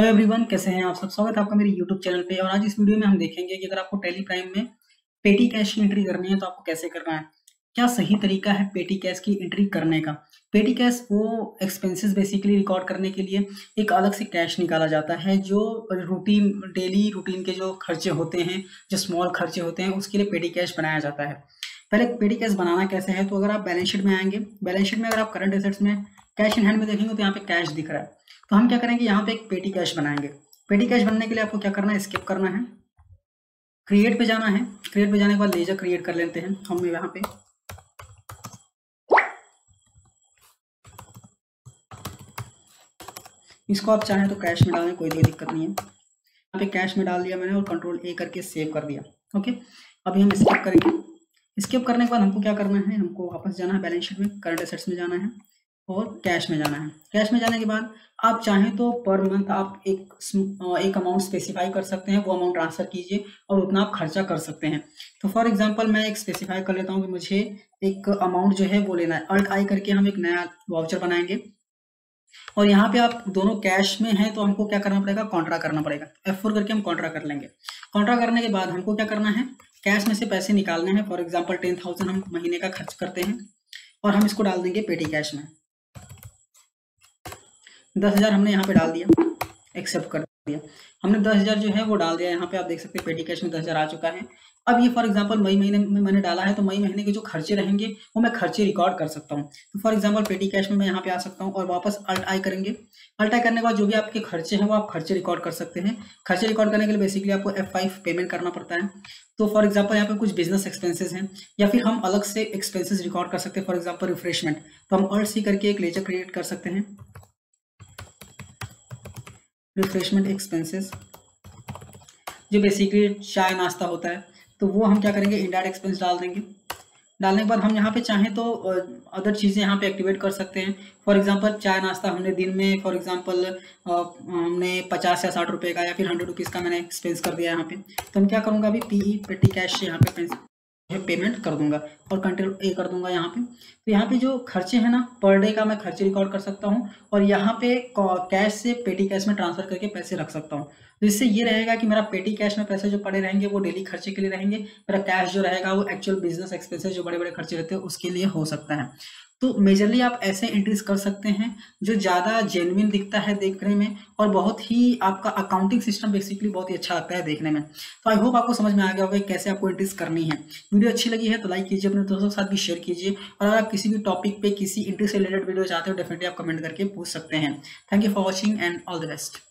Hello everyone, कैसे हैं आप सब। स्वागत है आपका मेरे यूट्यूब चैनल पे। और आज इस वीडियो में हम देखेंगे कि अगर आपको टेली प्राइम में पेटी कैश की एंट्री करनी है तो आपको कैसे करना है, क्या सही तरीका है पेटी कैश की एंट्री करने का। पेटी कैश वो एक्सपेंसेस बेसिकली रिकॉर्ड करने के लिए एक अलग से कैश निकाला जाता है जो रूटीन डेली रूटीन के जो खर्चे होते हैं, जो स्मॉल खर्चे होते हैं, उसके लिए पेटी कैश बनाया जाता है। पहले पेटी कैश बनाना कैसे है, तो अगर आप बैलेंस शीट में आएंगे, बैलेंस शीट में अगर आप करंट एसेट्स में कैश इन हैंड में देखेंगे तो यहाँ पे कैश दिख रहा है। तो हम क्या करेंगे, यहाँ पे एक पेटी कैश बनाएंगे। पेटी कैश बनने के लिए आपको क्या करना है, स्किप करना है, क्रिएट पे जाना है। क्रिएट पे जाने के बाद लेजर क्रिएट कर लेते हैं हम यहाँ पे। इसको आप चाहें तो कैश में डालें, कोई दिक्कत नहीं है। यहाँ पे कैश में डाल दिया मैंने और कंट्रोल ए करके सेव कर दिया। ओके, अभी हम स्किप करेंगे। स्किप करने के बाद हमको क्या करना है, हमको वापस जाना है बैलेंस शीट में, करंट एसेट्स में जाना है और कैश में जाना है। कैश में जाने के बाद आप चाहें तो पर मंथ आप एक अमाउंट स्पेसिफाई कर सकते हैं, वो अमाउंट ट्रांसफर कीजिए और उतना आप खर्चा कर सकते हैं। तो फॉर एग्जांपल मैं एक स्पेसिफाई कर लेता हूं कि मुझे एक अमाउंट जो है वो लेना है। अल्ट आई करके हम एक नया वाउचर बनाएंगे और यहाँ पे आप दोनों कैश में हैं तो हमको क्या करना पड़ेगा, कॉन्ट्रा करना पड़ेगा। F4 करके हम कॉन्ट्रा कर लेंगे। कॉन्ट्रा करने के बाद हमको क्या करना है, कैश में से पैसे निकालने हैं। फॉर एग्जांपल 10,000 हम महीने का खर्च करते हैं और हम इसको डाल देंगे पेटी कैश में। 10,000 हमने यहाँ पे डाल दिया, एक्सेप्ट कर दिया। हमने 10,000 जो है वो डाल दिया। यहाँ पे आप देख सकते हैं पेटी कैश में 10,000 आ चुका है। अब ये फॉर एग्जांपल मई महीने में मैंने डाला है तो मई महीने के जो खर्चे रहेंगे वो मैं खर्चे रिकॉर्ड कर सकता हूँ। तो फॉर एग्जांपल पेटी कैश में मैं यहाँ पे आ सकता हूँ और वापस अल्ट आई करेंगे। अल्ट आई करने के बाद जो भी आपके खर्चे हैं वो आप खर्चे रिकॉर्ड कर सकते हैं। खर्चे रिकॉर्ड करने के लिए बेसिकली आपको F5 पेमेंट करना पड़ता है। तो फॉर एग्जांपल यहाँ पे कुछ बिजनेस एक्सपेंसेस हैं या फिर हम अलग से एक्सपेंसेस रिकॉर्ड कर सकते हैं। फॉर एग्जांपल रिफ्रेशमेंट, तो हम अल्ट सी करके एक लेजर क्रिएट कर सकते हैं, रिफ्रेशमेंट एक्सपेंसेस, जो बेसिकली चाय नाश्ता होता है। तो वो हम क्या करेंगे, इंडायरेक्ट एक्सपेंस डाल देंगे। डालने के बाद हम यहाँ पे चाहें तो अदर चीज़ें यहाँ पे एक्टिवेट कर सकते हैं। फॉर एग्जांपल चाय नाश्ता हमने दिन में फॉर एग्जांपल हमने 50 या 60 रुपये का या फिर 100 रुपीज़ का मैंने एक्सपेंस कर दिया यहाँ पे। तो हम क्या करूँगा, अभी पीई पेटी कैश से यहाँ पे पेमेंट कर दूंगा और कंट्रोल ए कर दूंगा यहाँ पे। तो यहाँ पे जो खर्चे हैं ना, पर डे का मैं खर्चे रिकॉर्ड कर सकता हूँ और यहाँ पे कैश से पेटी कैश में ट्रांसफर करके पैसे रख सकता हूँ। तो इससे ये रहेगा कि मेरा पेटी कैश में पैसे जो पड़े रहेंगे वो डेली खर्चे के लिए रहेंगे, मेरा कैश जो रहेगा वो एक्चुअल बिजनेस एक्सपेंसेस जो बड़े बड़े खर्चे रहते हैं उसके लिए हो सकता है। तो मेजरली आप ऐसे एंट्रीज कर सकते हैं जो ज़्यादा जेन्युइन दिखता है देखने में और बहुत ही आपका अकाउंटिंग सिस्टम बेसिकली बहुत ही अच्छा लगता है देखने में। तो आई होप आपको समझ में आ गया होगा कि कैसे आपको एंट्रीज करनी है। वीडियो अच्छी लगी है तो लाइक कीजिए, अपने दोस्तों के साथ भी शेयर कीजिए और अगर आप किसी भी टॉपिक पे किसी एंट्री से रिलेटेड वीडियो चाहते हो डेफिनेटली आप कमेंट करके पूछ सकते हैं। Thank you for watching and all the best.